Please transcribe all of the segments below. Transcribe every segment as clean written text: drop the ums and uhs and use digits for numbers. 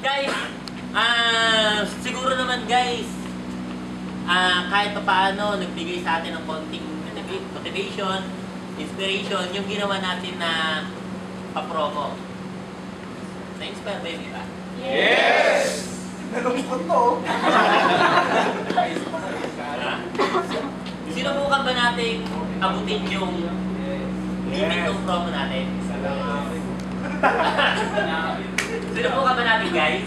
guys, siguro naman guys, kahit pa paano, nagbigay sa atin ng konting motivation, inspiration, yung ginawa natin na pa-promo. Na-inspire ba yung iba? Yes! Nalungkot to. Sinubukan ba natin abutin yung limit ng promo natin? Sinubukan ba natin guys?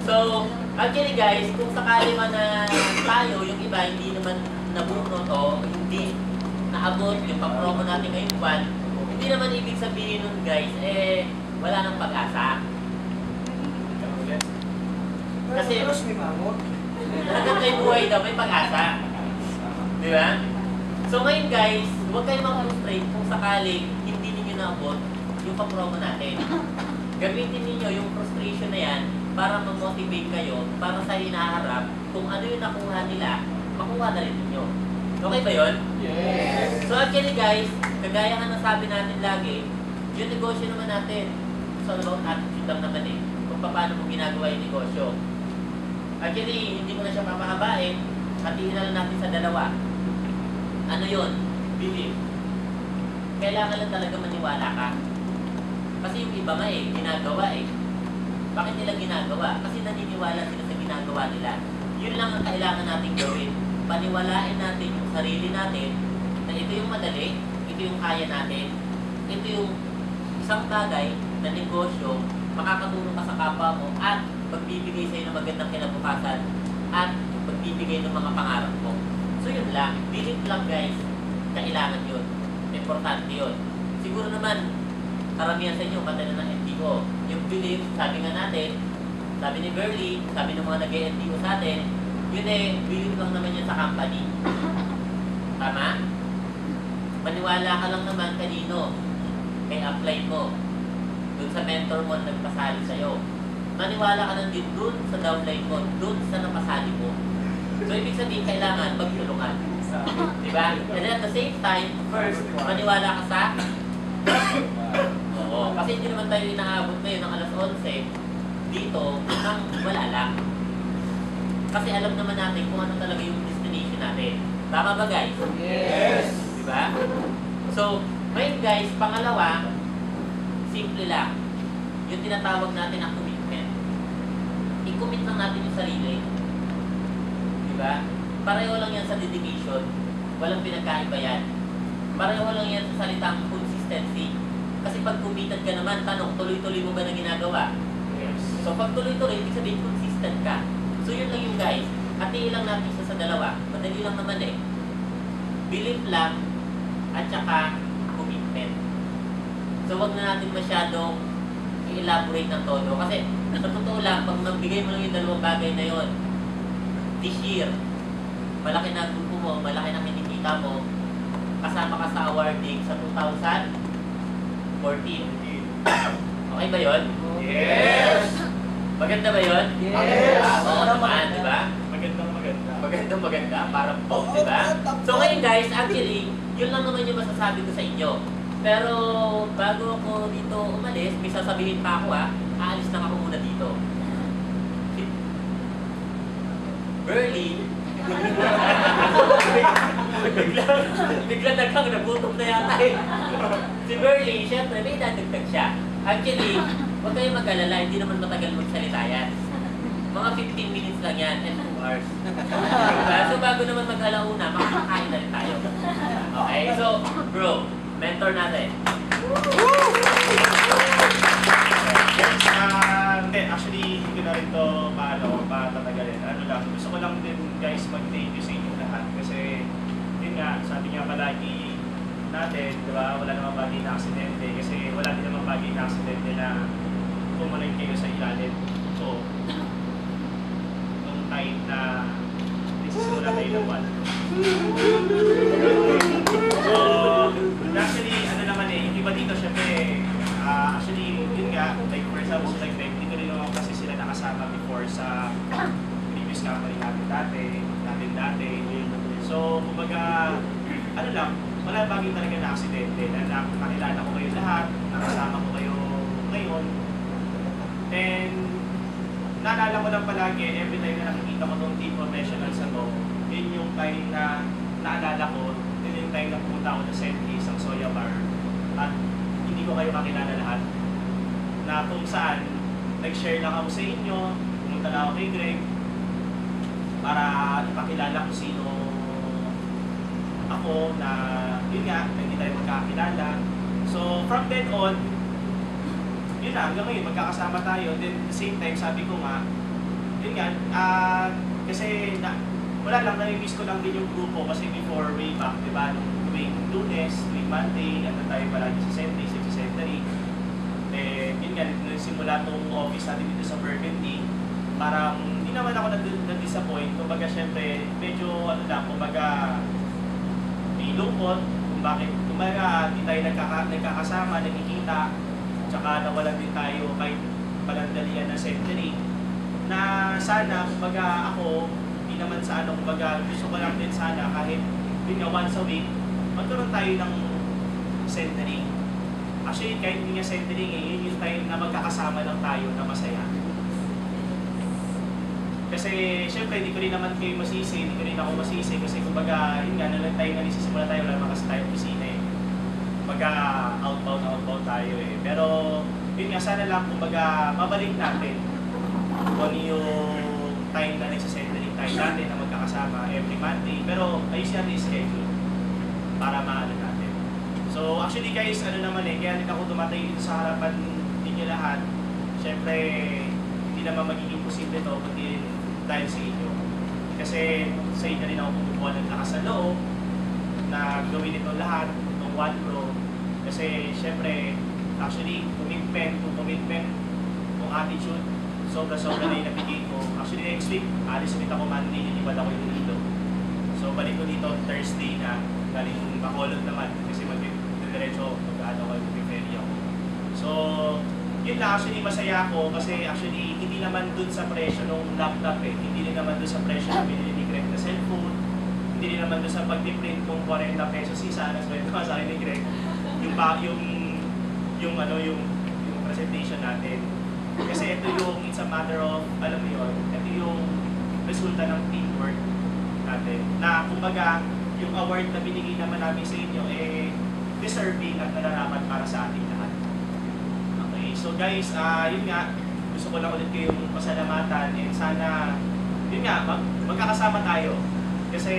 So, actually guys, kung sakali man na tayo, yung iba hindi naman nabunot o hindi naabot yung pang-promo natin ngayong buwan, hindi naman ibig sabihin nun guys, wala nang pag-asa. Kasi, hanggang kayo buhay daw, may pag-asa. Di ba? So ngayon guys, huwag kayong mag-frustrate kung sakaling hindi ninyo naabot yung pang-promo natin. Gamitin ninyo yung frustration na yan para mag-motivate kayo para sa hinaharap kung ano yung nakuha nila, makuha na rin ninyo. Okay ba yun? Yes! So actually guys, kagaya nga nasabi natin lagi, yung negosyo naman natin, it's all about attitude lang naman eh, kung paano mo ginagawa yung negosyo. Actually, hindi ko na siya papahabain, hatiin na lang natin sa dalawa. Ano yun? Believe. Kailangan lang talaga maniwala ka. Kasi yung iba nga ginagawa Bakit nila ginagawa? Kasi naniniwala sila sa ginagawa nila. Yun lang ang kailangan natin gawin. Paniwalain natin yung sarili natin na ito yung madali, ito yung kaya natin, ito yung isang bagay na negosyo, makakatulong ka sa kapwa mo at magbibigay sa'yo ng magandang kinabukasan at magbibigay ng mga pangarap mo. So yun lang. Believe lang guys. Kailangan yun. Importante yun. Siguro naman, karamihan sa inyo, mata na ng NDO. Yung belief, sabi nga natin, sabi ni Burley, sabi ng mga nag-NDO sa atin, yun belief lang naman yan sa company. Tama? Maniwala ka lang naman kanino, kay upline mo, dun sa mentor mo na nagpasali sa'yo. Maniwala ka lang din dun sa downline mo, dun sa napasali mo. So, ibig sabihin, kailangan magtulungan. Diba? And at the same time, first, maniwala ka sa oo, kasi hindi naman tayo inaabot ngayon ng alas 11 dito nang wala lang. Kasi alam naman natin kung ano talaga yung destination natin. Tama ba guys? Yes! Diba? So, ngayon guys, pangalawa, simple lang. Yung tinatawag natin ang commitment. I-commit lang natin yung sarili. Diba? Pareho lang yan sa dedication. Walang pinagkaiba yan. Pareho lang yan sa salitang consistency. Kasi pag committed ka naman, tanong, tuloy-tuloy mo ba na ginagawa? Yes. So pag tuloy-tuloy, ibig sabihin consistent ka. So yun lang yung guys. Hatiin lang natin siya sa dalawa. Madali lang naman Belief lang at saka commitment. So wag na natin masyadong i-elaborate ng todo. Kasi sa totoo lang, pag magbigay mo lang yung dalawang bagay na yon, this year, malaki na grupo mo, malaki na kinikita mo, kasama ka sa awarding sa 2014. Okay ba yun? Yes! Maganda ba yun? Yes! Oo naman, di ba? Magandang Maganda, parang pop, di ba? So ngayon guys, actually, yun lang naman yung masasabi ko sa inyo. Pero bago ako dito umalis, may sasabihin pa ako aalis lang ako muna dito. Burley, bigla naghang nagutom na yata Si Burley, syempre may dadagdag siya. Actually, huwag kayong mag-alala, hindi naman matagal magsalita yan. Mga 15 minutes lang yan and 2 hours. Diba? So bago naman mag-alauna, makakakain na rin tayo. Okay? So, bro, mentor natin. Hindi, actually, hindi na rin ito patatagalin. Ano lang, gusto ko lang din guys mag-thank you sa inyo lahat. Kasi, yun nga, sabi nga palagi natin, di ba, wala namang bagay na aksidente. Kasi wala din namang bagay na aksidente na tumalay kayo sa ilalim. So, nung time na nagsisimula tayo ng buwan. So, actually, ano naman yung iba dito syempre, actually, yun nga, like for example, like dito rin naman kasi sila nakasama before sa previous company natin dati. So, kumbaga, ano lang, wala bagay talaga na aksidente na nakilala ko kayo lahat, nakasama ko kayo ngayon. And naalala ko lang palagi, every time na nakikita ko itong team professionals na to, yun yung time na naalala ko, yun yung time na pumunta ako sa St. Louis, ang Soya Bar, at hindi ko kayo kakilala lahat. Na kung saan, nag-share lang ako sa inyo, pumunta na ako kay Greg, para ipakilala ko sino ako na, yun nga, na hindi tayo magkakilala. So, from then on, yun na, hanggang ngayon, magkakasama tayo. Then, at the same time, sabi ko nga, yun nga, kasi wala lang, nami-miss ko lang din yung grupo kasi before way back, di ba, tuwing Lunes, tuwing Monday, ano tayo palagi sa Sunday, sa Secretary. Eh, yun nga, nagsimula itong office natin dito sa Burgundy, parang hindi naman ako na-disappoint. Kumbaga, syempre, medyo, ano lang, kumbaga, may lungkot, kung bakit, kumbaga, di tayo nagkakasama, nagkikita, tsaka nawalan din tayo kahit palandalian ng Century, na sana, kumbaga, ako, hindi naman sa ano, kumbaga, gusto ko lang din sana kahit yun nga once a week, magkaroon tayo ng Century. Actually, kahit hindi nga Century, yun yung time na magkakasama lang tayo na masaya. Kasi, syempre, hindi ko rin naman kayo masisi, hindi ko rin ako masisi kasi kumbaga, yun nga, nung tayo nga nisisimula tayo, wala naman kasi tayo opisina eh. Kumbaga, outbound tayo eh. Pero, yun nga, sana lang, kumbaga, mabalik natin kung ano yung time na nagsasendaling tayo natin na magkakasama every Monday. Pero, ayusin natin yung schedule para maano natin. So, actually guys, ano naman eh, kaya rin ako tumatay dito sa harapan ninyo lahat. Syempre, hindi naman magiging posible to kundi dahil sa inyo. Kasi sa inyo rin ako kumukuha ng lakas sa loob na gawin ito lahat, itong One Pro. Kasi syempre, actually, commitment, kung attitude, sobra-sobra na yung nabigay ko. Actually, next week, alis ulit ako Monday, nilipad ako yung dito. So, balik ko dito Thursday na, galing Bacolod naman, kasi mag-diretso, mag-ano ko, mag-ferry ako. So, yun lang, actually, masaya ako kasi actually, hindi naman dun sa presyo ng laptop eh. Hindi rin naman dun sa presyo na binili ni Greg na cellphone. Hindi rin naman dun sa pag-print kung 40 pesos isa na sweldo ka sa akin ni Greg. Yung presentation natin. Kasi ito yung, it's a matter of, alam mo yun, ito yung resulta ng teamwork natin. Na kumbaga, yung award na binigay naman namin sa inyo, eh, deserving at nararapat para sa ating lahat. Okay, so guys, yun nga, gusto ko lang ulit kayong pasalamatan and sana, yun nga, magkakasama tayo. Kasi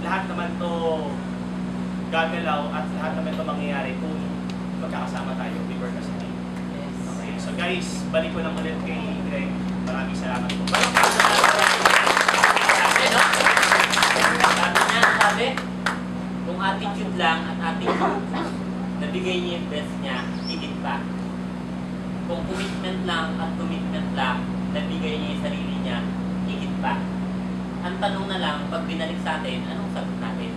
lahat naman to gagalaw at lahat naman to mangyayari kung magkakasama tayo, we work as a team. Okay, so guys, balik ko lang ulit kay Greg. Maraming salamat po. Sabi, kung attitude lang at attitude, nabigay niya yung best niya, higit pa. Kung commitment lang at commitment lang, nabigay niya yung sarili niya, higit pa. Ang tanong na lang, pag binalik sa atin, anong sagot natin?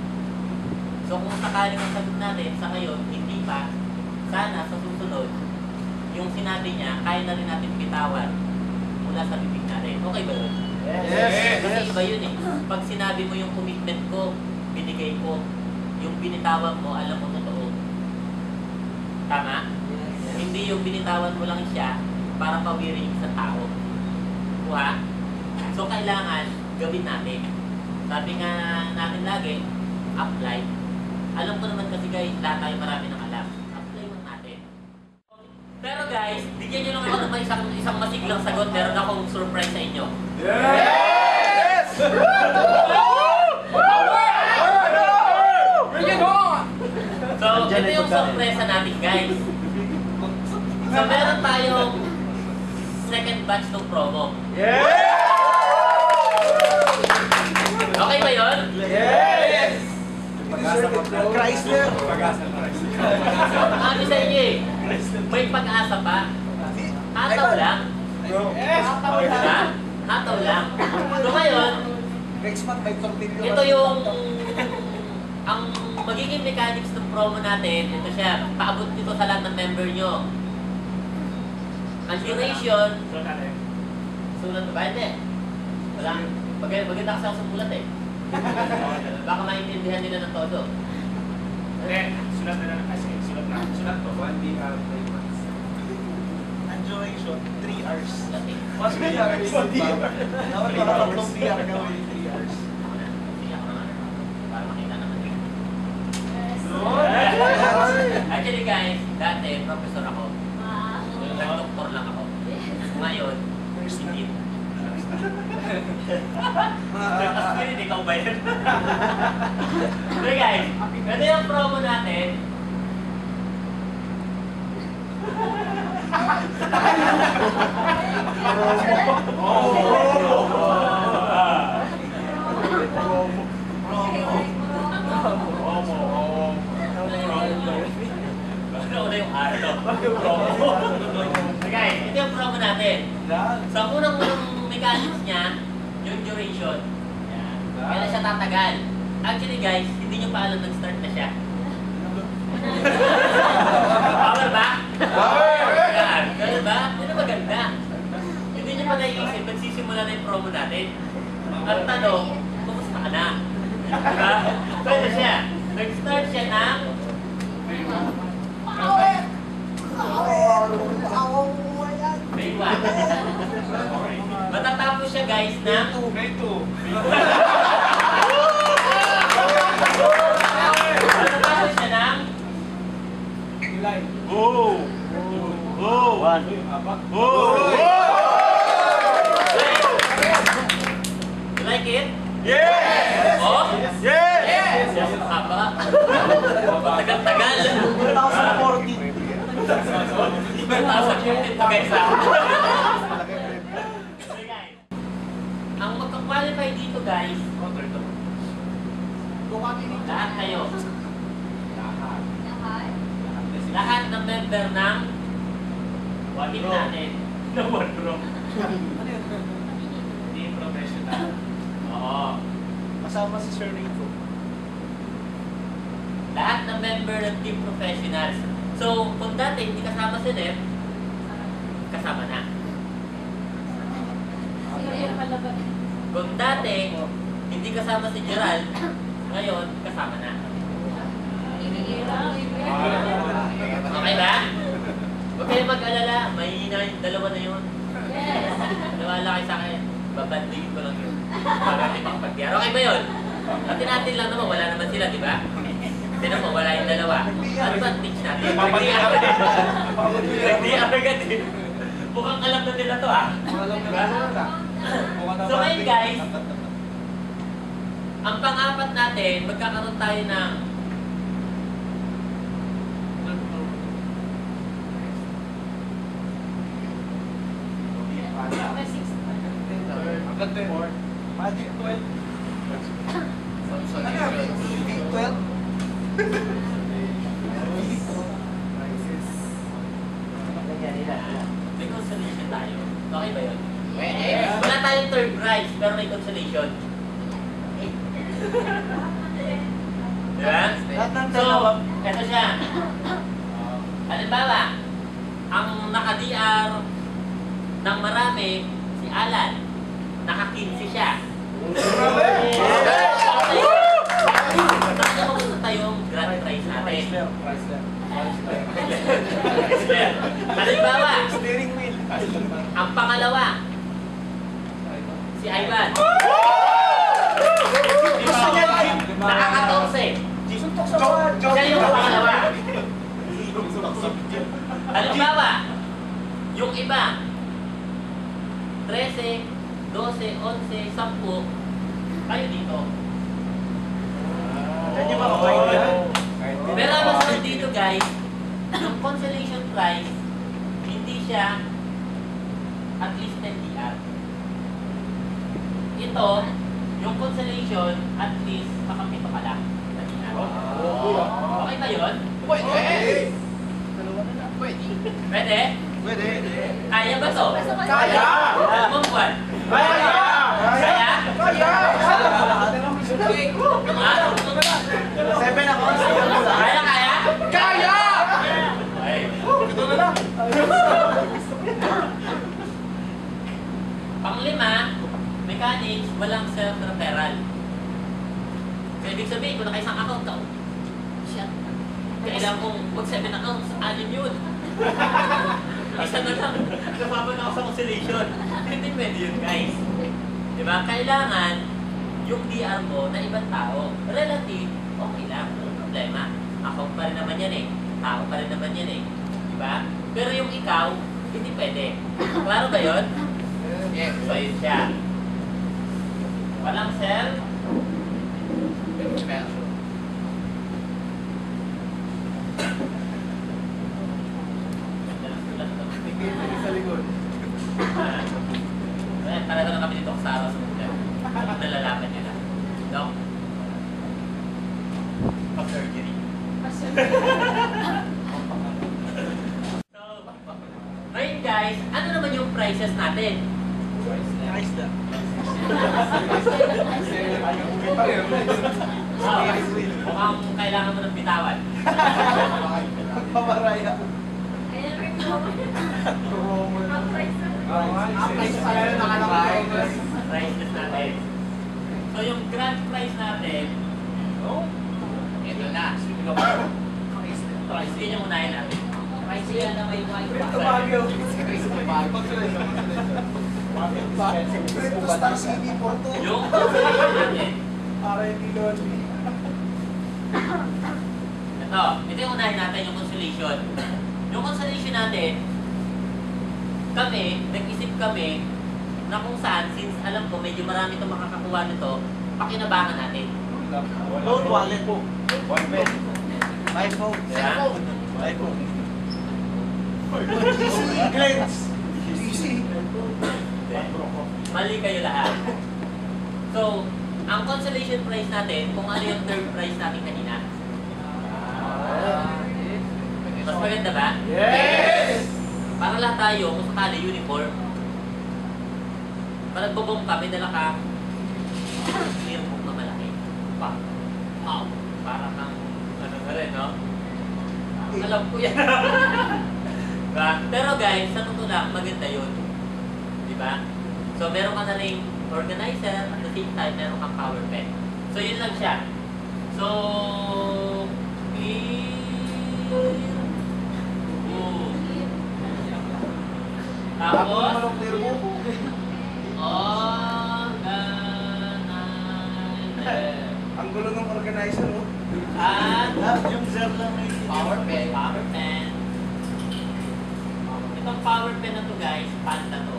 So kung sakaling ang sagot natin sa ngayon, hindi pa, sana sa susunod, yung sinabi niya, kaya na rin natin bitawan mula sa bibig natin. Okay ba yun? Yes. Kasi iba yun eh. Pag sinabi mo yung commitment ko, binigay ko, yung binitawan mo, alam mo totoo. Tama? Yes. Hindi yung binitawan mo lang siya para pawirin yung isang tao. Kuha? So kailangan gawin natin. Sabi nga natin lagi, apply. Alam ko naman kasi guys, lahat tayo marami nang alam. Apply lang natin. Pero guys, bigyan nyo lang ako ng isang masiglang sagot. Meron akong surprise sa inyo. Yes! Bring it on! So, ito yung sorpresa natin guys. So, meron tayong second batch ng promo. Yes! Okay ba yun? Yes! Chrysler. Ano sa inyo eh? May pag-asa pa. Hataw lang. Yes! Ha? Hataw lang. So ngayon, Next month may tortillo. ito yung ang magiging mechanics ng promo natin. Ito siya. Paabot nito sa lahat ng member nyo. Ang duration, So, natin. sulat ba? Hindi. Wala. Maganda kasi ako sa mulat eh. Baka maintindihan nila ng todo. Sulat na lang. Kasi, sulat na. Sulat to. 1 week out, 3 months. Ang duration, 3 hours. Mas 3 hours. Dapat mga tatlong PR gawin, 3 hours. Para makita naman yun. Yes. Actually guys, dati professor ako. Nag-doktor lang ako. Ngayon, hindi. Actually, ikaw ba yun? So guys, ito yung promo natin. Ano na yung araw? Promo. So guys, ito yung promo natin. Sa unang-unang mechanics niya, yung duration. Yan. Kailan siya tatagal. Actually guys, hindi nyo pa alam nag-start na siya. Power ba? Yan. Ganun ba? Yan ang maganda. Hindi nyo pa naiisip, nagsisimula na yung promo natin. Ang tanong, kumusta ka na? Diba? So ito siya. Nag-start siya ng May 1. Matatapos siya guys ng May 2. Matatapos siya ng Oh! Oh! 1. Oh! You like it? Yes! Oh? Yes! Haba? Tagal-tagal. 2014. 2014 pa guys ha? So guys, ang magka-qualify dito guys, lahat kayo. Lahat ng member ng team natin. Naman bro. Team professional. Oo. Kasama si Sir Rico. Lahat ng member ng team professionals. So, kung dati hindi kasama si Nef, kasama na. Kung dati hindi kasama si Gerald, ngayon kasama na. Okay ba? Huwag kayong mag-alala, mahihina yung dalawa na yun. Nawala kayo sa akin, babandingin ko lang yun. Para di makapag-PR. Okay ba yun? Natin lang naman, wala naman sila, di ba? Tinan mo, wala yung dalawa. Advantage natin. Nag-DR agad eh. Mukhang alam na nila to ah. Diba? So ngayon guys, ang pang-apat natin, magkakaroon tayo ng Hanggang 10. Magic 12. Ano yan? Big 12? may consolation tayo. Okay ba yun? Wala tayong third prize, pero may consolation. Diba? Lahat ng So, dalawa. eto siya. Halimbawa, ang naka-DR ng marami, si Alan. Naka-15 siya. Saan mo gusto tayong grand prize natin? Halimbawa, Steering wheel. ang pangalawa, si Ivan. Gusto niya Jim. Nakaka-12. Suntok sa mga Siya yung pangalawa. Halimbawa, yung iba, 13, 12, 11, 10, kayo dito. Yan yung mga kaibigan. Pero ang masasabi dito guys, yung consolation prize, hindi siya at least 10 DR. Ito, yung consolation, at least makapito ka lang. Okay ba yun? Pwede? Pwede. Kaya ba to? Kaya! Dalawang buwan? Kaya! Kaya? Kaya! Ha? 7 ako. Kaya, kaya? Kaya! Okay. Ito na lang. Panglima, mechanics, walang self-referral. So, ibig sabihin, kung naka-isang account ka, shit, kailangan kong mag 7 accounts, 6 yun. Isa na lang. Napapan ako sa consolation. Hindi pwede yun, guys. Diba? Kailangan yung DR mo na ibang tao. Relative, okay lang. Walang problema. Ako pa rin naman yan eh. Tao pa rin naman yan eh. Diba? Pero yung ikaw, hindi pwede. Klaro ba yun? Yes. So, yun siya. Walang cell. Sa likod. Ayan, talaga na kami dito sa araw sa mundo. Nalalaman nyo na. No? Pag-surgery. So, ngayon guys, ano naman yung prices natin? Nice na. Mukhang kailangan mo ng bitawan. Pamaraya. Prices natin. So, yung grand price natin, ito na. Price din yung unahin natin. Price yan na may wifi. Ito Baguio. Ito Star City, Porto. Yung consolation natin, R&D Lonely. ito yung unahin natin, yung consolation. Yung consolation natin, nag-isip kami na kung saan, since alam ko medyo marami itong makakakuha nito, pakinabangan natin. Load wallet po. iPhone. Diba? iPhone. GC. Glens. GC. Mali kayo lahat. So, ang consolation price natin, kung ano yung third price natin kanina. Mas maganda ba? Yes! Para lahat tayo, kung sakali, uniform. Pag nagbobong ka, may dala ka clear book na malaki. Wow! Para kang, ano na rin, no? Alam ko yan. Diba? Pero guys, sa totoo lang, maganda yun. Diba? So, meron ka na rin organizer, at the same time, meron kang power pen. So, yun lang siya. So, clear. Tapos, organizer. Ang gulo ng organizer, oh. At Yung zer lang may power pen. Power pen. Itong power pen na to guys, panta to.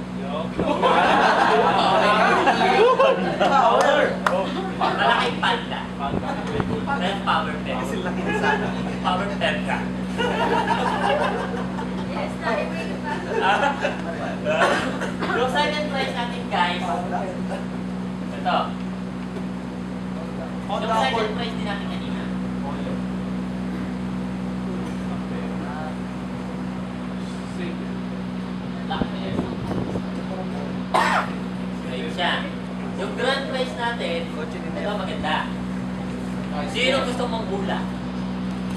Power! Malaking panda. Then power pen. Kasi laki na sana. Power pen ka. Yes, na-ibig na. Yung second prize natin guys, ito. Yung second prize din natin kanina. Ayun siya. Yung grand prize natin, ito maganda. Sino gusto mong bula?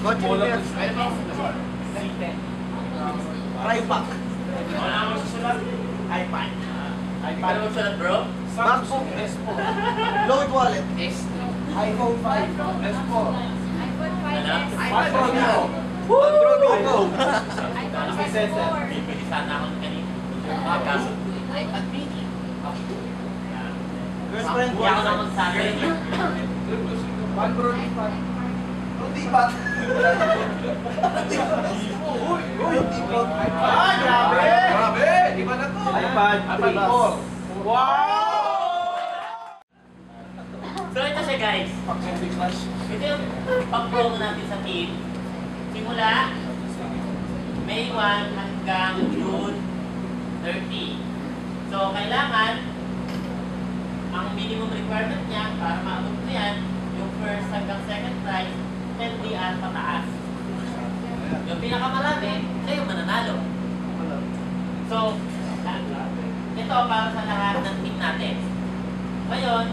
Kotse ni Mer. Tripack. Wala akong susulat. iPad. Ano magsulat bro? MacBook S4. Load wallet. iPhone 5. S4. iPhone 5s. Ano? iPad Pro Neo. iPad Pro Neo. iPhone S4. Bibili sana ako ng kanina. Kaso, iPad mini. Girlfriend. hindi ako na magsabi. One Pro Lipat. Lipat. Uy! Lipat. Ah, grabe! Grabe! Di ba na to? iPad 4. Wow! So ito siya guys. Ito yung pag-promo natin sa team. Simula May 1 hanggang June 30. So kailangan ang minimum requirement niya para maabot mo yan, yung first hanggang second prize, 10 DR pataas. Yung pinakamarami, siya yung mananalo. So, ito para sa lahat ng team natin. Ngayon,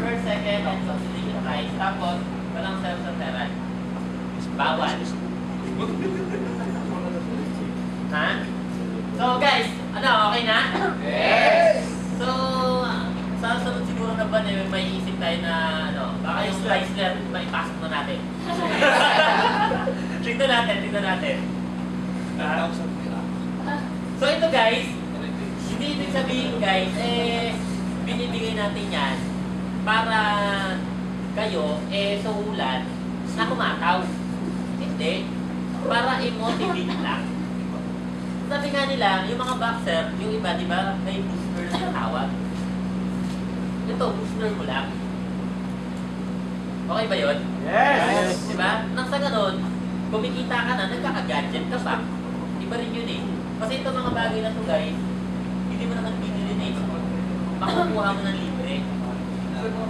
first, second, and consolation prize. Tapos, walang self-centered. Bawal. Ha? So guys, ano, okay na? Yes! So, sa sunod siguro na ba may isip tayo na ano, baka yung Chrysler maipasok na natin. Tignan natin. So ito guys, hindi ibig sabihin guys, binibigay natin yan para kayo, suhulan na kumakaw. Hindi. Para i-motivate lang. Sabi nga nila, yung mga boxer, yung iba, di ba, may booster na tawag. Ito, booster mo lang. Okay ba yun? Yes! Di ba? Nang sa ganun, kumikita ka na, nagkaka-gadget ka pa. Iba rin yun eh. Kasi ito mga bagay na to guys, hindi mo naman binilin eh. Makukuha mo ng libre.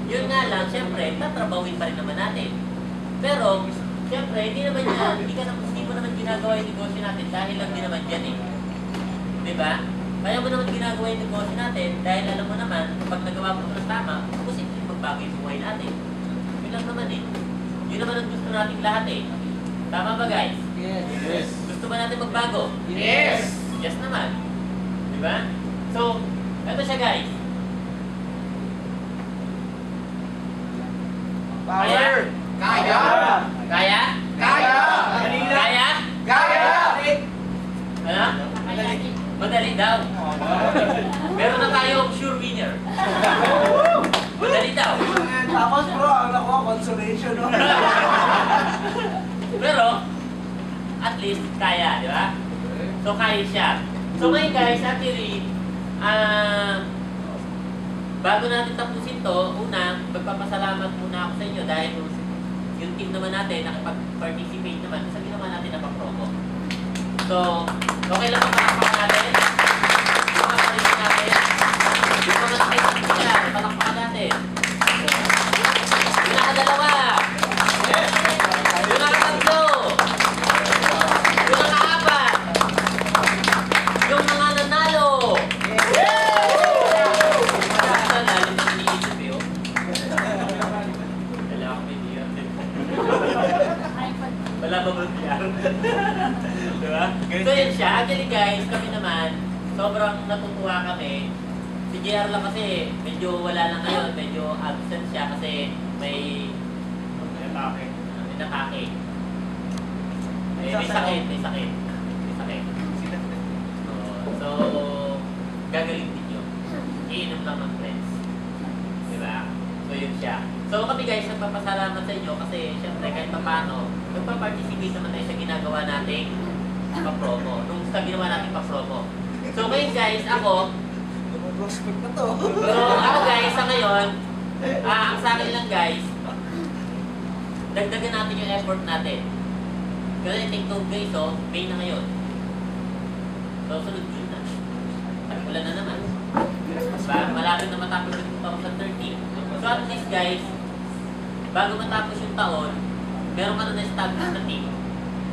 Yun nga lang, syempre, tatrabawin pa rin naman natin. Pero, syempre, hindi mo naman ginagawa yung negosyo natin dahil lang din naman yan eh. Diba? Kaya mo naman ginagawa yung negosyo natin dahil alam mo naman, pag nagawa mo ng tama, posibleng magbago yung buhay natin. Yun lang naman eh. Yun naman ang gusto nating lahat eh. Tama ba guys? Yes! Gusto ba natin magbago? Yes! Yes naman. Diba? So, ito siya guys. Power! Kaya! Kaya? Kaya! Kaya? Kaya! Ano? Madali daw. Meron na tayong sure winner. Madali daw. Tapos bro, ang nakuha, consolation no? Pero, at least, kaya, di ba? So, kaya siya. So, ngayon guys, actually, bago natin tapusin to, una, magpapasalamat muna ako sa inyo dahil yung team naman natin, nakipag-participate naman sa ginawa natin na pang-promo. So, okay lang palakpakan natin. Yung mga parinig natin. Yung mga nakita niya, palakpakan natin. Yung nakadalawa. Yung nakatatlo. Yung nakaapat. Yung mga nanalo. Basta lalim na iniisip eh, oh. Dala ako may diyan. Wala ba yan? Diba? So yun siya. Actually guys, kami naman, sobrang natutuwa kami. Si JR lang kasi, medyo wala lang ngayon. Medyo absent siya kasi may nakake. May sakit. So, gagaling din yun. Iinom lang ng friends. Diba? So yun siya. So kami guys, nagpapasalamat sa inyo kasi syempre kahit pa paano, nagpa-participate naman tayo sa ginagawa nating pa-promo. Nung sa ginawa nating pa-promo. So ngayon guys, ako guys, sa ngayon, ang sa akin lang guys, dagdagan natin yung effort natin. Kasi TikTok guys, May na ngayon. So sunod June na. At wala na naman. Diba? Malapit na matapos yung 2013. So at least guys, bago matapos yung taon, meron ka na na-establish na team.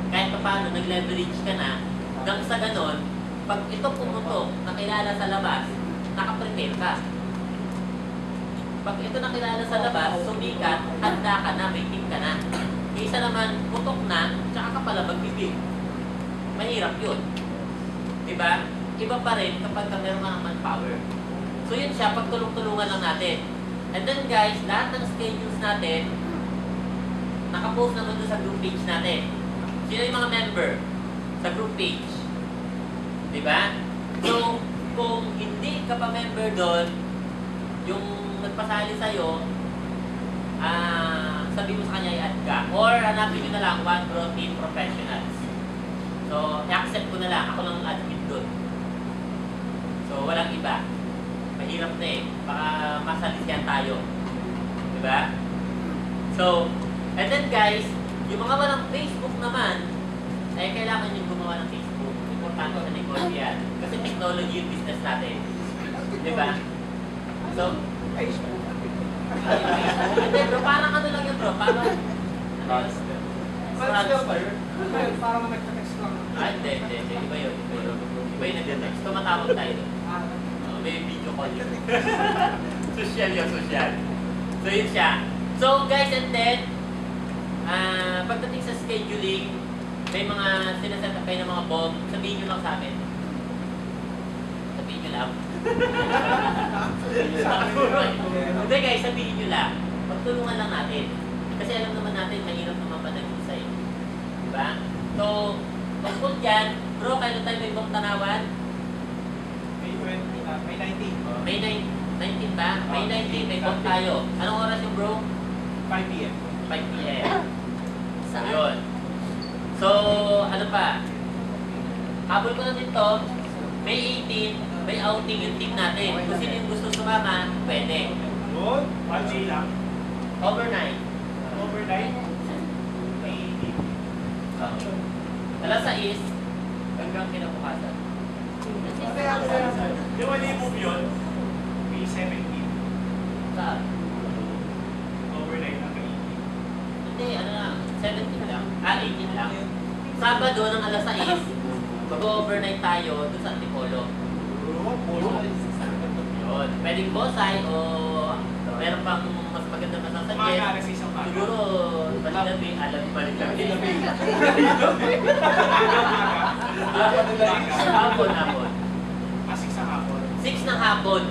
Kahit pa paano, nag-leverage ka na, nang sa ganon, pag ito pumutok, nakilala sa labas, nakaprepare ka. Pag ito nakilala sa labas, sumikat, handa ka na, may team ka na. Isa naman, putok na, tsaka ka pala magbibig. Mahirap yun. Diba? Iba pa rin kapag meron ka ng manpower. So yun siya, pagtulong-tulungan lang natin. And then guys, lahat ng schedules natin, nakapost naman doon sa group page natin. Sino yung mga member sa group page? Diba? So, kung hindi ka pa member doon, yung nagpasali sa'yo, sabi mo sa kanya i-add ka. Or hanapin nyo na lang, One Protein Professionals. So, i-accept ko na lang. Ako lang admin doon. So, walang iba. Mahirap na eh. Baka masalisiyan tayo. Diba? So, and then guys, yung mga walang Facebook naman, ay kailangan yung gumawa ng Facebook. Importante sa negosyo yan. Kasi technology yung business natin. Diba? So, Facebook. Hindi bro, parang ano lang yun bro. Parang, Parang nag-text lang. Hindi. Iba yun. Iba yung nag-text. Tumatawag tayo doon. May video call yun. Social yun, social. So yun siya. So guys, and then, pagdating sa scheduling, may mga sinaset up kayo ng mga bomb, sabihin nyo lang sa amin. Sabihin nyo lang. Hindi guys, sabihin nyo lang. Pagtulungan lang natin. Kasi alam naman natin, mahirap naman pa nag-isa eh. Diba? So, tungkol dyan, bro, kailan tayo may ibang tanawan? May 19. May 19 ba? May 19, may bond tayo. Anong oras yung bro? 5 p.m. 5 p.m. Saan? Yun. So, ano pa? Habol ko na dito, May 18, may outing yung team natin. Kung sino yung gusto sumama, pwede. Yun, 1 day lang. Overnight. Overnight. May Alas 6, hanggang kinabukasan. Di ba move yun? May 17. Saan? Overnight na may 18. Hindi, ano lang, 17 lang. 18 lang. Sabado ng alas 6, mag-overnight tayo dun sa Antipolo. Yun. Pwedeng bosay o meron pang mas maganda Mga masasuggest. alas isang umaga. Siguro, balik-gabi, balik-gabi. Hapon. Asik sa hapon. 6 ng hapon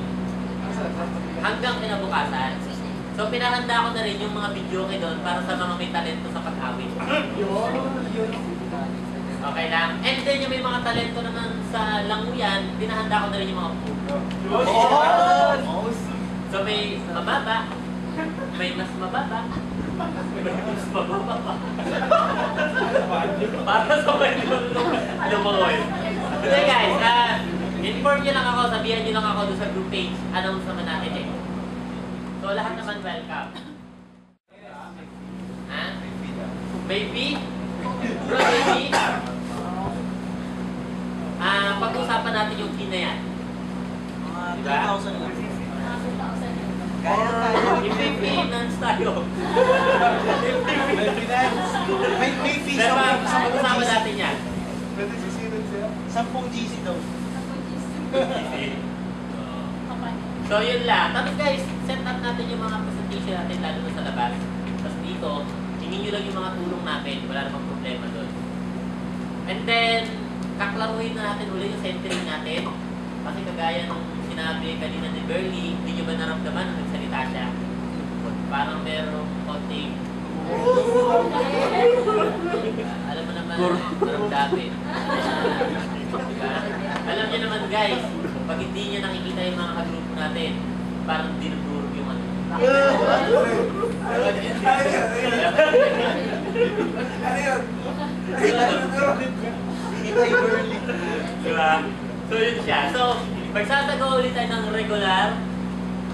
hanggang kinabukasan. So, pinahanda ko na rin yung mga video ko doon para sa mga may talento sa pag-awit. Okay lang. And then yung may mga talento naman sa languyan, pinahanda ko na rin yung mga food. So, may mababa, may mas mababa, may mas mababa pa. Para sa may lumangoy. Okay guys, inform nyo lang ako, sabihan nyo lang ako doon sa group page. Announce naman natin eh. So, lahat naman welcome. Ha? Baby? Bro, baby? Pag-usapan natin yung fee na yan. Mga 3,000 lang. Kaya tayo. Yung finance tayo. May finance. May fee Pero sa pag-usapan natin yan. Pwede sisirin siya. 10 GC daw. So yun lang. Tapos guys, set up natin yung mga presentation natin lalo na sa labas. Tapos dito, hingin nyo lang yung mga tulong natin. Wala namang problema doon. And then, kaklaruhin na natin ulit yung centering natin. Kasi kagaya nung sinabi kanina ni Berly, hindi nyo ba naramdaman nung nagsalita siya? Parang merong konting alam mo naman, naramdamin. Diba? Alam niyo naman guys, pag hindi niyo nakikita yung mga kagrupo natin, parang dinudurog yung ano. Diba? So yun siya. So, magsasagawa ulit tayo ng regular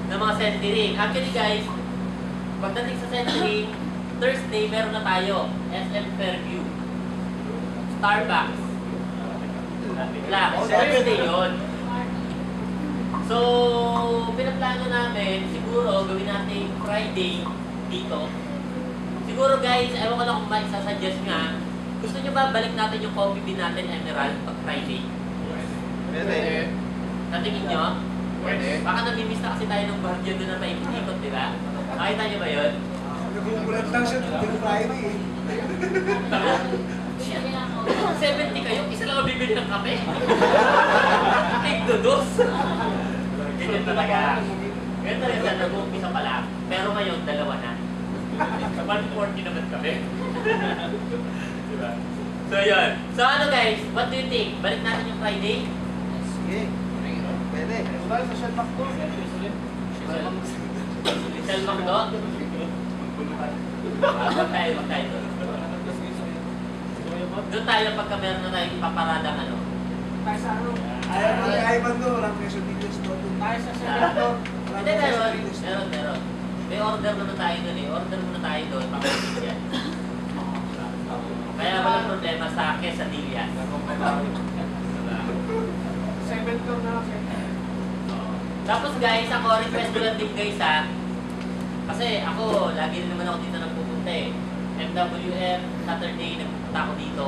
na mga centering. Actually guys, pagdating sa centering, Thursday meron na tayo, SM Fairview, Starbucks. Lang, Thursday yun. So, pinaplano namin, siguro gawin natin Friday dito. Siguro guys, ewan ko lang kung maisasuggest nga, gusto nyo ba balik natin yung coffee bean natin Emerald pag Friday? Pwede. Natingin nyo? Pwede. Baka namimiss na kasi tayo ng bahagyan doon na paikot-ikot, di ba? Nakita nyo ba yun? Nagugulat lang siya tuwing Friday eh. 70 kayo, isa lang ang bibili ng kape. Tigdo-dos. Ganyan talaga. Ganyan talaga siya, nag-uumpisa pa lang. Pero ngayon, dalawa na. 140 naman kami. Diba? So yun. So ano guys, what do you think? Balik natin yung Friday? Sige. Pwede. Wala sa Shell Mac to. Shell Macdo? Wag tayo doon. Doon tayo pagka meron na tayong paparadang ano. Ayaw mo na Ivan to. Walang presyo videos to. Tayo sa Shell Mac to. Hindi, meron. May order naman tayo doon eh. Order muna tayo doon. Pakapit yan. Kaya walang problema sa quesadillas. 7 to na. Tapos guys, ako request ko lang din guys ha. Kasi ako, lagi rin naman ako dito nagpupunta eh. MWF, Saturday, nagpupunta ako dito.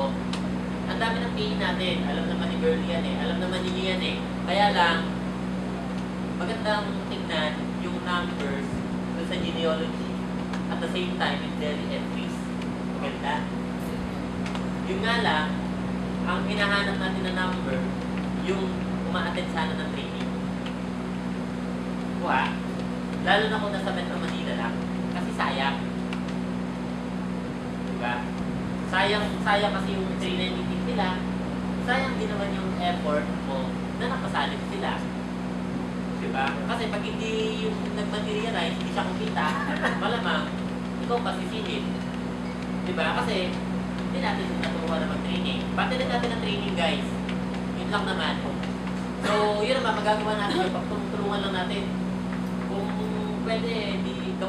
Ang dami ng PE natin. Alam naman ni Berly yan eh. Alam naman ninyo yan eh. Kaya lang, magandang tignan yung numbers doon sa genealogy. At the same time, in daily entries. Maganda. Yung nga lang, ang hinahanap natin na number, yung uma-attend sana ng training. Kuha. Lalo na kung nasa Metro Manila lang. Kasi sayang. Diba? Sayang kasi yung training meeting nila. Sayang din naman yung effort mo na nakasalit sila. ba? Kasi pag hindi yung nag-materialize, hindi siya kumita, malamang, ikaw pasisingit. Di ba? Kasi, hindi natin naturuan na mag-training. Pati din natin ang training, guys. Yun lang naman. So, yun naman, magagawa natin yung pagtulungan lang natin. Kung pwede, hindi ka